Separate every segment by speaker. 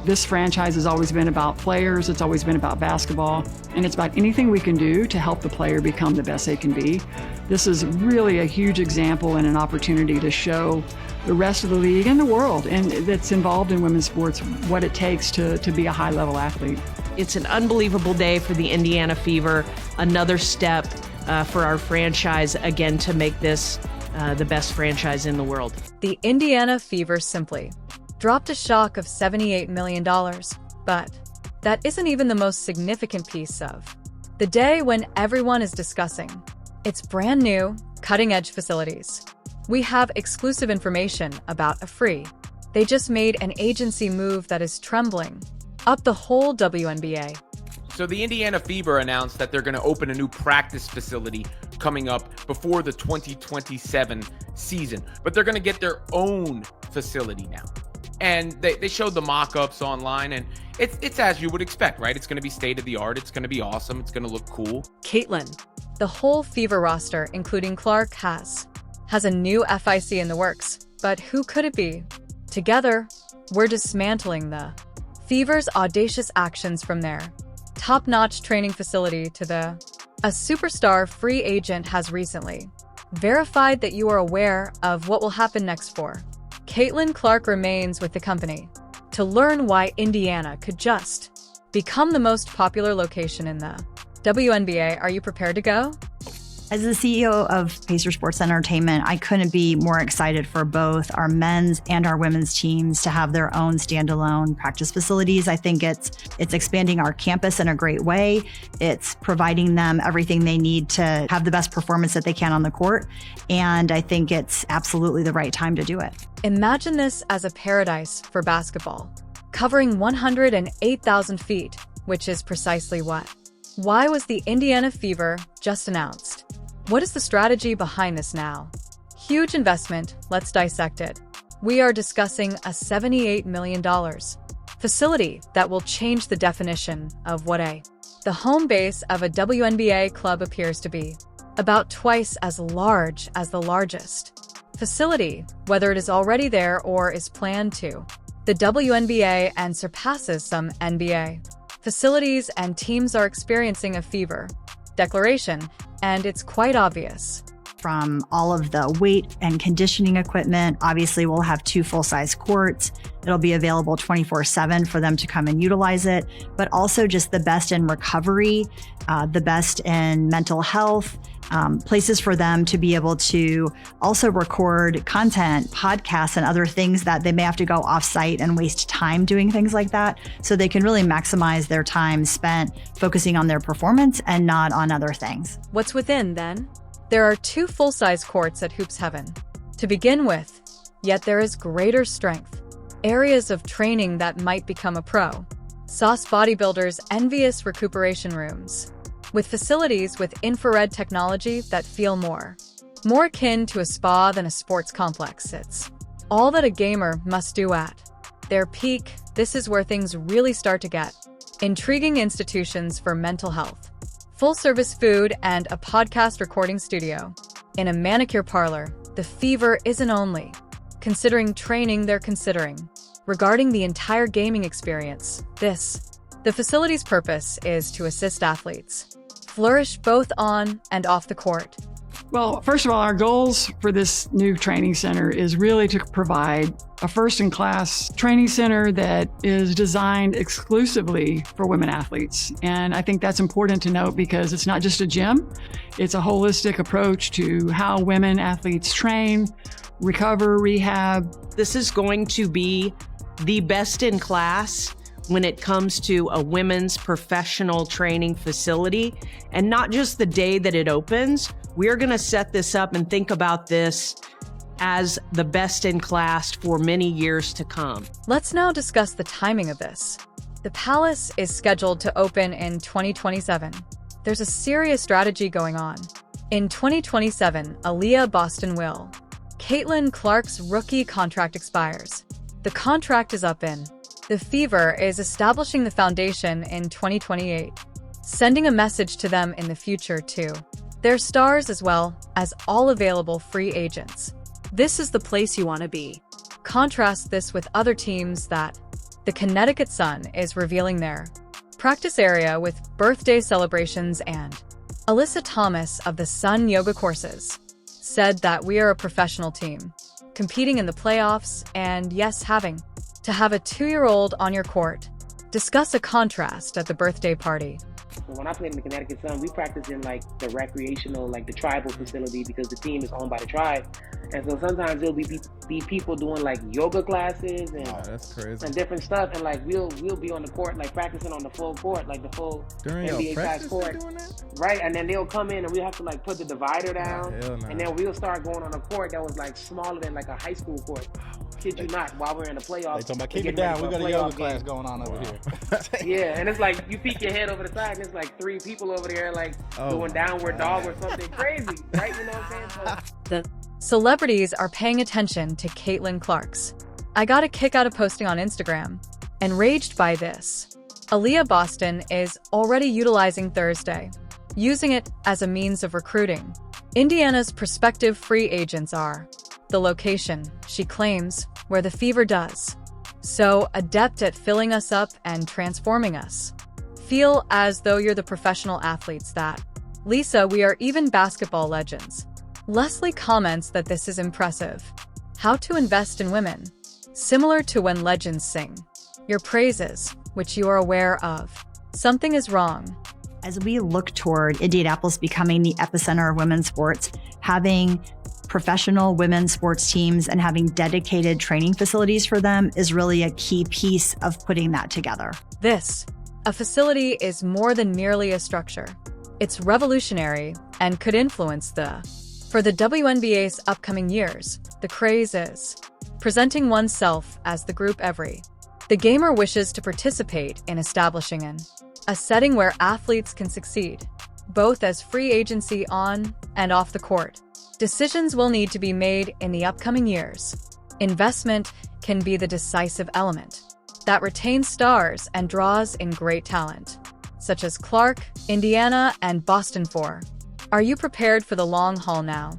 Speaker 1: This franchise has always been about players, it's always been about basketball, and it's about anything we can do to help the player become the best they can be. This is really a huge example and an opportunity to show the rest of the league and the world and that's involved in women's sports what it takes to be a high-level athlete.
Speaker 2: It's an unbelievable day for the Indiana Fever, another step for our franchise, again, to make this the best franchise in the world.
Speaker 3: The Indiana Fever simply dropped a shock of $78 million, but that isn't even the most significant piece of the day when everyone is discussing its brand new, cutting-edge facilities. We have exclusive information about a free. They just made an agency move that is trembling up the whole WNBA.
Speaker 4: So the Indiana Fever announced that they're going to open a new practice facility coming up before the 2027 season, but they're going to get their own facility now. And they showed the mock-ups online, and it's as you would expect, right? It's going to be state-of-the-art. It's going to be awesome. It's going to look cool.
Speaker 3: Caitlin, the whole Fever roster, including Clark, has a new FIC in the works. But who could it be? Together, we're dismantling the Fever's audacious actions from their top-notch training facility to a superstar free agent has recently verified that you are aware of what will happen next for Caitlin Clark remains with the company to learn why Indiana could just become the most popular location in the WNBA. Are you prepared to go?
Speaker 5: As the CEO of Pacer Sports Entertainment, I couldn't be more excited for both our men's and our women's teams to have their own standalone practice facilities. I think it's expanding our campus in a great way. It's providing them everything they need to have the best performance that they can on the court. And I think it's absolutely the right time to do it.
Speaker 3: Imagine this as a paradise for basketball, covering 108,000 feet, which is precisely what. Why was the Indiana Fever just announced? What is the strategy behind this now? Huge investment, let's dissect it. We are discussing a $78 million facility that will change the definition of what the home base of a WNBA club appears to be. About twice as large as the largest facility, whether it is already there or is planned to. The WNBA and surpasses some NBA facilities, and teams are experiencing a fever declaration, and it's quite obvious.
Speaker 5: From all of the weight and conditioning equipment, obviously we'll have 2 full-size courts. It'll be available 24/7 for them to come and utilize it, but also just the best in recovery, the best in mental health, places for them to be able to also record content, podcasts, and other things that they may have to go off-site and waste time doing things like that. So they can really maximize their time spent focusing on their performance and not on other things.
Speaker 3: What's within, then? There are 2 full-size courts at Hoops Heaven to begin with, yet there is greater strength. Areas of training that might become a pro. Sauce bodybuilders' envious recuperation rooms, with facilities with infrared technology that feel more akin to a spa than a sports complex. It's all that a gamer must do at their peak. This is where things really start to get intriguing. Institutions for mental health, full-service food, and a podcast recording studio. In a manicure parlor, the Fever isn't only considering training, they're considering regarding the entire gaming experience. The facility's purpose is to assist athletes flourish both on and off the court.
Speaker 1: Well, first of all, our goals for this new training center is really to provide a first-in-class training center that is designed exclusively for women athletes. And I think that's important to note because it's not just a gym, it's a holistic approach to how women athletes train, recover, rehab.
Speaker 2: This is going to be the best in class when it comes to a women's professional training facility, and not just the day that it opens. We're going to set this up and think about this as the best in class for many years to come. Let's
Speaker 3: now discuss the timing of this. The Palace is scheduled to open in 2027. There's a serious strategy going on. In 2027, Aaliyah Boston will. Caitlin Clark's rookie contract expires. The contract is up in. The Fever is establishing the foundation in 2028, sending a message to them in the future too. Their stars as well as all available free agents. This is the place you want to be. Contrast this with other teams that The Connecticut Sun is revealing their practice area with birthday celebrations, and Alyssa Thomas of the Sun Yoga Courses said that we are a professional team, competing in the playoffs, and yes, having to have a 2-year-old on your court. Discuss a contrast at the birthday party.
Speaker 6: When I played in the Connecticut Sun, we practiced in like the recreational, like the tribal facility, because the team is owned by the tribe. And so sometimes there'll be people doing like yoga classes and
Speaker 7: that's crazy.
Speaker 6: And different stuff. And like we'll be on the court, like practicing on the full court, like the full
Speaker 7: During
Speaker 6: NBA size court.
Speaker 7: doing that?
Speaker 6: Right. And then they'll come in and we have to like put the divider down.
Speaker 7: Hell no.
Speaker 6: And then we'll start going on a court that was like smaller than like a high school court. Kid you not, while we're in the playoffs.
Speaker 8: They talking about keep it down. We got a yoga class going on over here.
Speaker 6: Yeah, and it's like you peek your head over the side and it's like 3 people over there like doing downward dog or something crazy, right? You know what I'm saying?
Speaker 3: The celebrities are paying attention to Caitlin Clark's I got a kick out of posting on Instagram. Enraged by this, Aaliyah Boston is already utilizing Thursday, using it as a means of recruiting. Indiana's prospective free agents are the location, she claims, where the Fever does so adept at filling us up and transforming us. Feel as though you're the professional athletes that, Lisa, we are even basketball legends. Leslie comments that this is impressive. How to invest in women. Similar to when legends sing your praises, which you are aware of. Something is wrong.
Speaker 5: As we look toward Indianapolis becoming the epicenter of women's sports, having professional women's sports teams and having dedicated training facilities for them is really a key piece of putting that together.
Speaker 3: A facility is more than merely a structure. It's revolutionary and could influence for the WNBA's upcoming years. The craze is presenting oneself as the group the gamer wishes to participate in establishing a setting where athletes can succeed, both as free agency on and off the court. Decisions will need to be made in the upcoming years. Investment can be the decisive element that retains stars and draws in great talent, such as Clark, Indiana, and Boston 4. Are you prepared for the long haul now?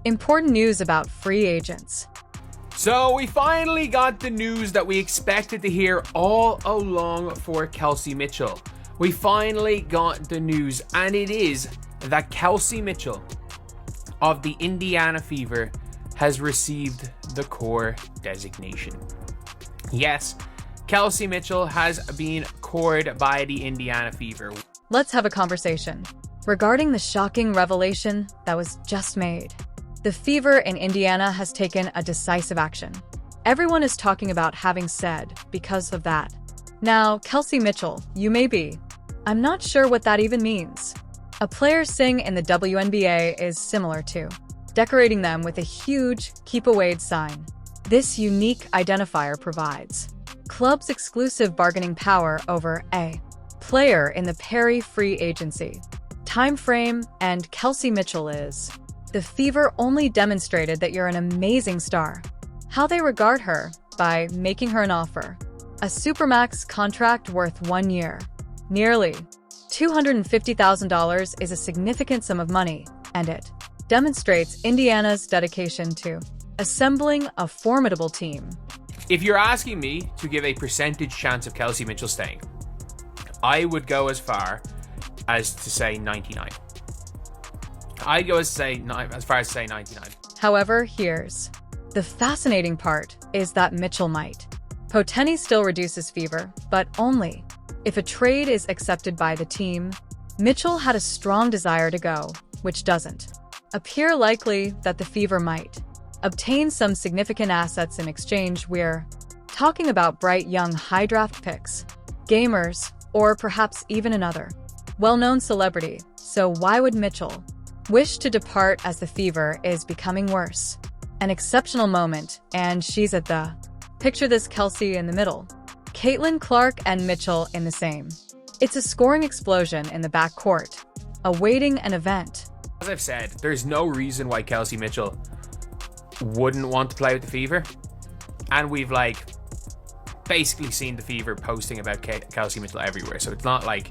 Speaker 3: Important news about free agents.
Speaker 4: So we finally got the news that we expected to hear all along for Kelsey Mitchell. We finally got the news, and it is that Kelsey Mitchell of the Indiana Fever has received the core designation. Yes, Kelsey Mitchell has been cored by the Indiana Fever.
Speaker 3: Let's have a conversation regarding the shocking revelation that was just made. The Fever in Indiana has taken a decisive action. Everyone is talking about having said because of that. Now, Kelsey Mitchell, you may be. I'm not sure what that even means. A player's sing in the WNBA is similar to decorating them with a huge Keep Away sign. This unique identifier provides clubs exclusive bargaining power over a player in the Perry free agency time frame, and Kelsey Mitchell is. The Fever only demonstrated that you're an amazing star. How they regard her by making her an offer. A Supermax contract worth 1 year. Nearly $250,000 is a significant sum of money, and it demonstrates Indiana's dedication to assembling a formidable team.
Speaker 4: If you're asking me to give a percentage chance of Kelsey Mitchell staying, I would go as far as to say 99. I'd go as far as say 99.
Speaker 3: However, here's the fascinating part is that Mitchell might. Poteni still reduces Fever, but only if a trade is accepted by the team. Mitchell had a strong desire to go, which doesn't appear likely that the Fever might obtain some significant assets in exchange. We're talking about bright young high draft picks, gamers, or perhaps even another well-known celebrity. So why would Mitchell wish to depart as the Fever is becoming worse? An exceptional moment, and she's at the. Picture this: Kelsey in the middle, Caitlin Clark and Mitchell in the same. It's a scoring explosion in the backcourt, awaiting an event.
Speaker 4: As I've said, there's no reason why Kelsey Mitchell wouldn't want to play with the Fever. And we've basically seen the Fever posting about Kelsey Mitchell everywhere. So it's not like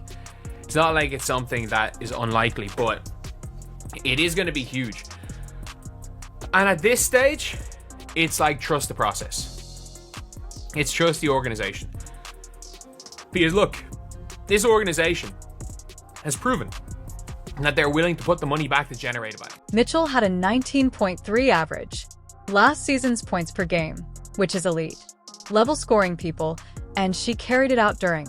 Speaker 4: it's something that is unlikely, but it is going to be huge. And at this stage, it's trust the process. It's trust the organization. Because look, this organization has proven that they're willing to put the money back that's generated by it.
Speaker 3: Mitchell had a 19.3 average, last season's points per game, which is elite, level scoring people, and she carried it out during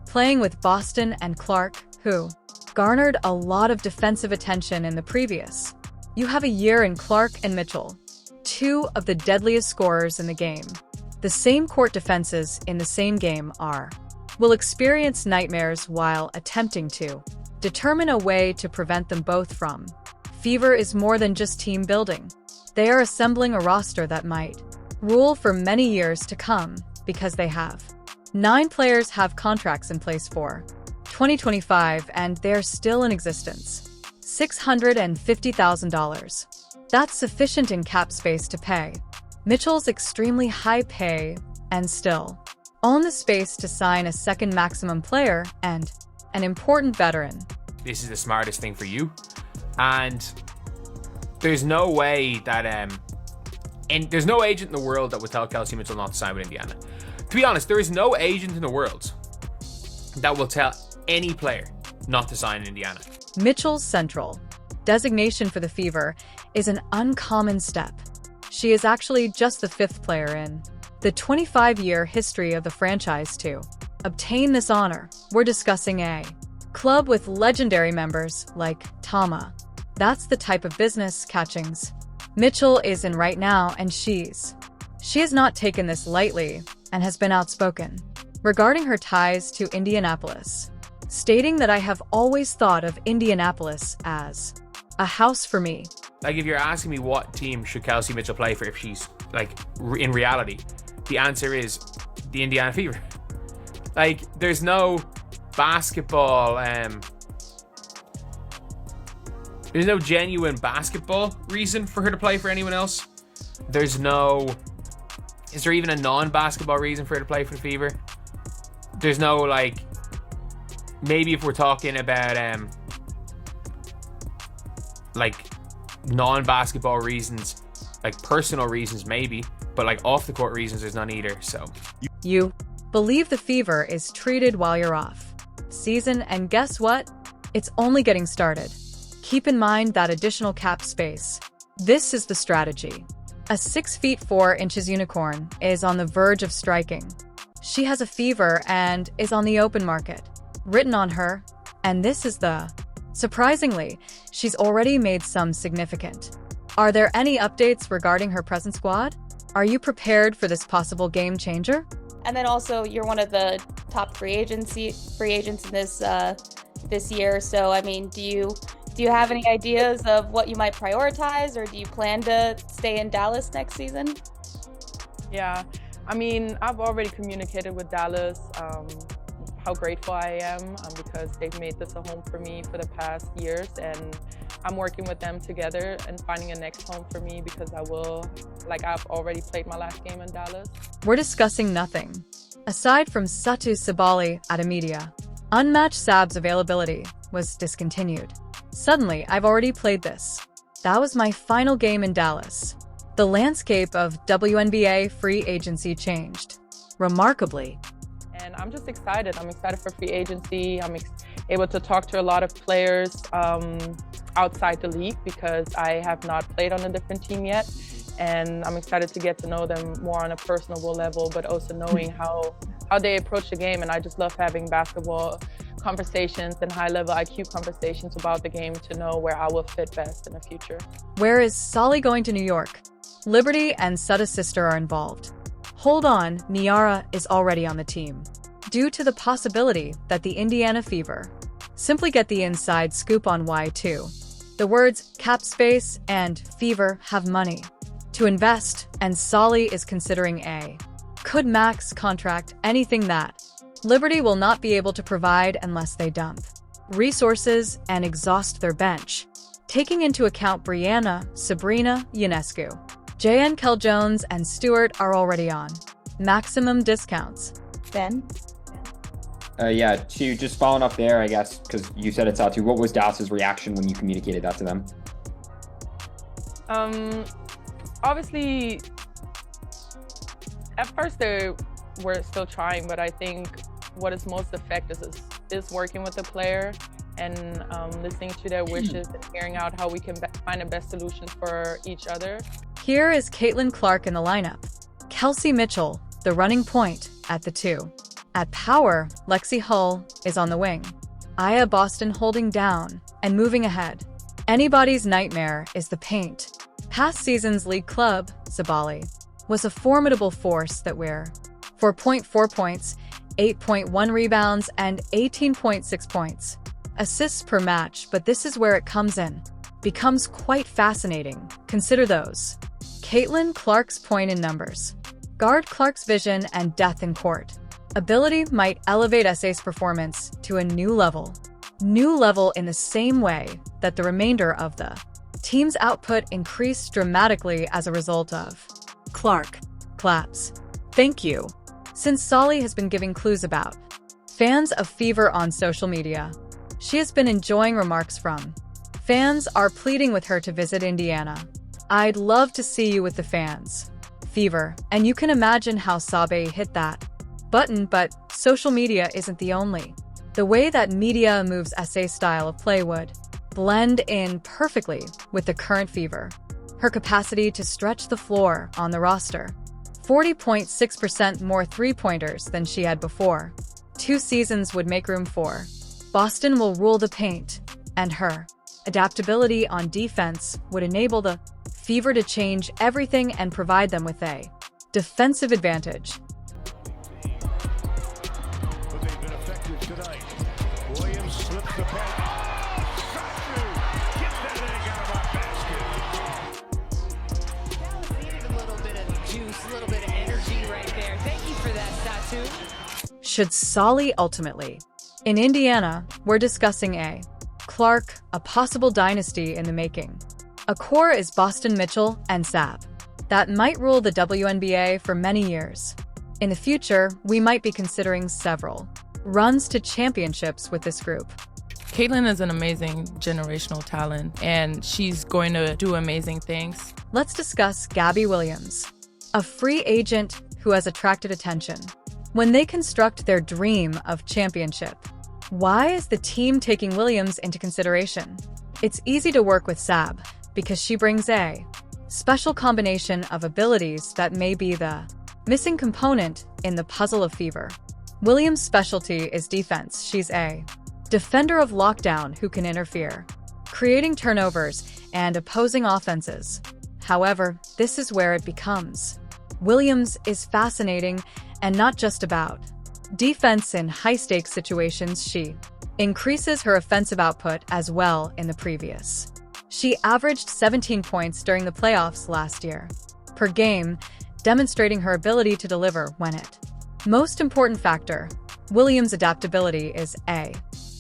Speaker 3: playing with Boston and Clark, who garnered a lot of defensive attention in the previous. You have a year in Clark and Mitchell, two of the deadliest scorers in the game. The same court defenses in the same game will experience nightmares while attempting to determine a way to prevent them both from. Fever is more than just team building. They are assembling a roster that might rule for many years to come because they have 9 players have contracts in place for 2025 and they're still in existence. $650,000. That's sufficient in cap space to pay Mitchell's extremely high pay and still own the space to sign a second maximum player and an important veteran.
Speaker 4: This is the smartest thing for you. And there's no way that and there's no agent in the world that would tell Kelsey Mitchell not to sign with Indiana. To be honest, there is no agent in the world that will tell any player not to sign in Indiana.
Speaker 3: Mitchell's central designation for the Fever is an uncommon step. She is actually just the 5th player in the 25-year history of the franchise to obtain this honor. We're discussing a club with legendary members like Tama. That's the type of business Catchings Mitchell is in right now, and she has not taken this lightly and has been outspoken regarding her ties to Indianapolis, stating that I have always thought of Indianapolis as a house for me.
Speaker 4: Like, if you're asking me what team should Kelsey Mitchell play for if she's, like, in reality, the answer is the Indiana Fever. Like, there's no basketball, there's no genuine basketball reason for her to play for anyone else. Is there even a non-basketball reason for her to play for the Fever? There's no, like, maybe if we're talking about, like, non-basketball reasons, like personal reasons maybe, but like off-the-court reasons, there's none either, so.
Speaker 3: You believe the Fever is treated while you're off season, and guess what? It's only getting started. Keep in mind that additional cap space. This is the strategy. A 6'4" unicorn is on the verge of striking. She has a fever and is on the open market. Written on her, and this is the... Surprisingly, she's already made some significant. Are there any updates regarding her present squad? Are you prepared for this possible game changer?
Speaker 7: And then also, you're one of the top free agents in this year. So, I mean, do you have any ideas of what you might prioritize, or do you plan to stay in Dallas next season?
Speaker 9: Yeah, I mean, I've already communicated with Dallas how grateful I am because they've made this a home for me for the past years, and I'm working with them together and finding a next home for me because I've already played my last game in Dallas.
Speaker 3: We're discussing nothing. Aside from Satou Sabally at a media, unmatched Sab's availability was discontinued. Suddenly, I've already played this. That was my final game in Dallas. The landscape of WNBA free agency changed remarkably.
Speaker 9: And I'm just excited. I'm excited for free agency. I'm able to talk to a lot of players outside the league because I have not played on a different team yet. And I'm excited to get to know them more on a personable level, but also knowing how they approach the game. And I just love having basketball conversations and high-level IQ conversations about the game to know where I will fit best in the future.
Speaker 3: Where is Sabally going to New York? Liberty and Satou's sister are involved. Hold on, Niara is already on the team. Due to the possibility that the Indiana Fever simply get the inside scoop on why too. The words cap space and fever have money to invest, and Sabally is considering could max contract anything that Liberty will not be able to provide unless they dump resources and exhaust their bench. Taking into account Brianna, Sabrina, Ionescu, JN Kell Jones, and Stewart are already on maximum discounts.
Speaker 7: Ben?
Speaker 10: Yeah, to just following up there, I guess, because you said it's Satou, what was Dallas's reaction when you communicated that to them?
Speaker 9: Obviously, at first they were still trying, but I think what is most effective is working with the player and listening to their wishes and hearing out how we can find the best solution for each other.
Speaker 3: Here is Caitlin Clark in the lineup. Kelsey Mitchell, the running point, at the 2. At power, Lexi Hull is on the wing. Aya Boston holding down and moving ahead. Anybody's nightmare is the paint. Past season's league club, Sabally, was a formidable force that we're 4.4 points, 8.1 rebounds, and 18.6 points. Assists per match, but this is where it comes in. Becomes quite fascinating. Consider those. Caitlin Clark's point in numbers. Guard Clark's vision and depth in court. Ability might elevate SA's performance to a new level. New level in the same way that the remainder of the team's output increased dramatically as a result of Clark. Claps. Thank you. Since Solly has been giving clues about fans of Fever on social media, she has been enjoying remarks from fans are pleading with her to visit Indiana. I'd love to see you with the fans. Fever. And you can imagine how Sabe hit that button, but social media isn't the only. The way that media moves SA style of play would blend in perfectly with the current Fever. Her capacity to stretch the floor on the roster. 40.6% more three-pointers than she had before. 2 seasons would make room for. Boston will rule the paint, and her adaptability on defense would enable the Fever to change everything and provide them with a defensive advantage.
Speaker 11: But they've been effective tonight. Williams slips the pass. Satou gets that egg out of our basket.
Speaker 12: Dallas needed a little bit of juice, a little bit of energy right there. Thank you for that, Satou.
Speaker 3: Should Solly ultimately? In Indiana, we're discussing a Clark, a possible dynasty in the making. A core is Boston Mitchell and Sab. That might rule the WNBA for many years. In the future, we might be considering several runs to championships with this group.
Speaker 13: Caitlin is an amazing generational talent, and she's going to do amazing things.
Speaker 3: Let's discuss Gabby Williams, a free agent who has attracted attention. When they construct their dream of championship, why is the team taking Williams into consideration? It's easy to work with Sab because she brings a special combination of abilities that may be the missing component in the puzzle of Fever. Williams' specialty is defense. She's a defender of lockdown who can interfere, creating turnovers and opposing offenses. However, this is where it becomes. Williams is fascinating and not just about defense in high-stakes situations. She increases her offensive output as well in the previous. She averaged 17 points during the playoffs last year per game, demonstrating her ability to deliver when it. Most important factor, Williams' adaptability is a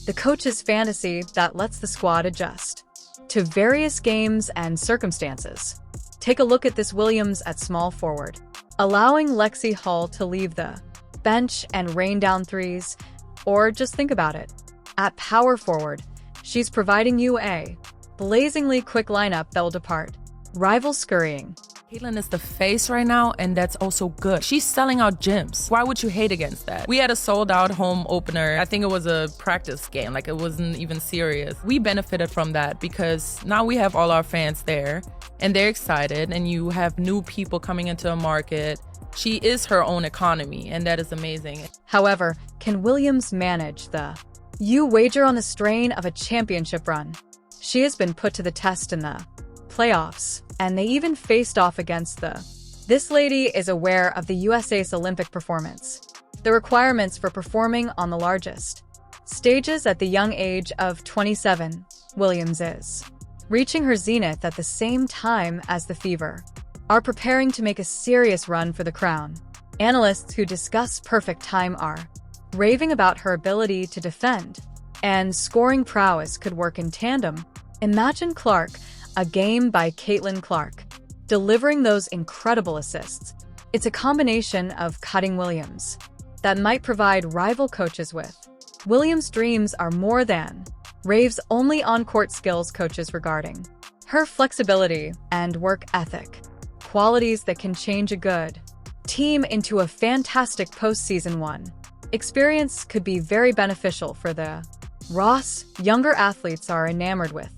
Speaker 3: the coach's fantasy that lets the squad adjust to various games and circumstances. Take a look at this Williams at small forward, allowing Lexi Hull to leave the bench and rain down threes, or just think about it. At power forward, she's providing you a blazingly quick lineup that will depart rivals scurrying.
Speaker 13: Caitlin is the face right now, and that's also good. She's selling out gyms. Why would you hate against that? We had a sold-out home opener. I think it was a practice game, like it wasn't even serious. We benefited from that because now we have all our fans there, and they're excited, and you have new people coming into a market. She is her own economy, and that is amazing.
Speaker 3: However, can Williams manage the you wager on the strain of a championship run? She has been put to the test in the playoffs, and they even faced off against the. This lady is aware of the USA's Olympic performance, the requirements for performing on the largest stages at the young age of 27. Williams is reaching her zenith at the same time as the Fever are preparing to make a serious run for the crown. Analysts who discuss perfect time are raving about her ability to defend, and scoring prowess could work in tandem. Imagine Clark, a game by Caitlin Clark, delivering those incredible assists. It's a combination of cutting Williams that might provide rival coaches with. Williams' dreams are more than raves only on-court skills coaches regarding her flexibility and work ethic, qualities that can change a good team into a fantastic postseason one. Experience could be very beneficial for the Ross younger athletes are enamored with,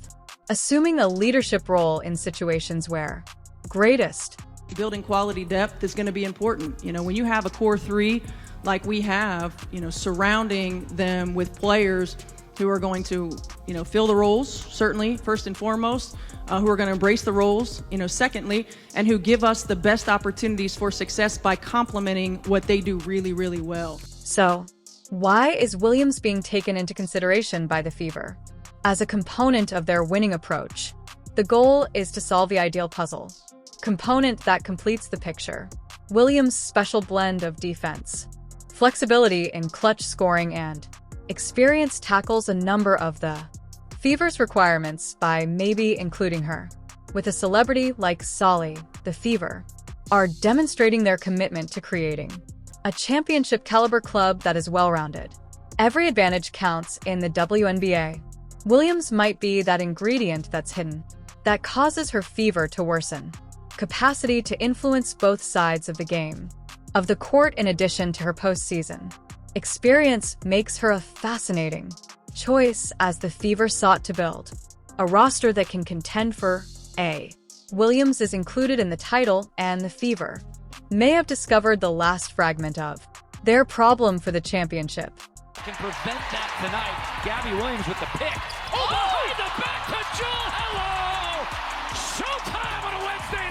Speaker 3: assuming a leadership role in situations where greatest.
Speaker 14: Building quality depth is going to be important. When you have a core three like we have, surrounding them with players who are going to, fill the roles, certainly, first and foremost, who are going to embrace the roles, secondly, and who give us the best opportunities for success by complementing what they do really, really well.
Speaker 3: So, why is Williams being taken into consideration by the Fever? As a component of their winning approach, the goal is to solve the ideal puzzle, component that completes the picture. Williams' special blend of defense, flexibility in clutch scoring, and experience tackles a number of the Fever's requirements by maybe including her. With a celebrity like Sabally, the Fever are demonstrating their commitment to creating a championship-caliber club that is well-rounded. Every advantage counts in the WNBA. Williams might be that ingredient that's hidden, that causes her Fever to worsen. Capacity to influence both sides of the game, of the court in addition to her postseason. Experience makes her a fascinating choice as the Fever sought to build a roster that can contend for A. Williams is included in the title, and the Fever may have discovered the last fragment of their problem for the championship.
Speaker 11: Can prevent that tonight. Gabby Williams with the pick. Oh, behind the back to Jewel. Hello! Showtime on a Wednesday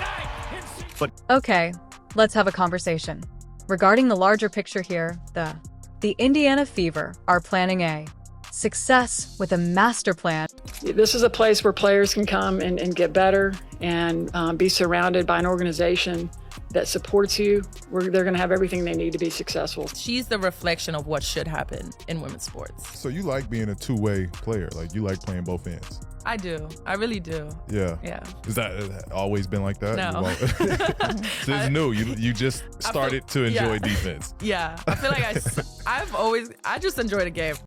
Speaker 11: night.
Speaker 3: Okay, let's have a conversation. Regarding the larger picture here, the Indiana Fever are planning a success with a master plan.
Speaker 1: This is a place where players can come and get better and be surrounded by an organization that supports you. They're going to have everything they need to be successful.
Speaker 13: She's the reflection of what should happen in women's sports.
Speaker 15: So you like being a two-way player? Like you like playing both ends?
Speaker 13: I do. I really do.
Speaker 15: Yeah.
Speaker 13: Yeah.
Speaker 15: Has that always been like that?
Speaker 13: No.
Speaker 15: So it's new. You just started to enjoy defense.
Speaker 13: Yeah. I feel like I just enjoy the game.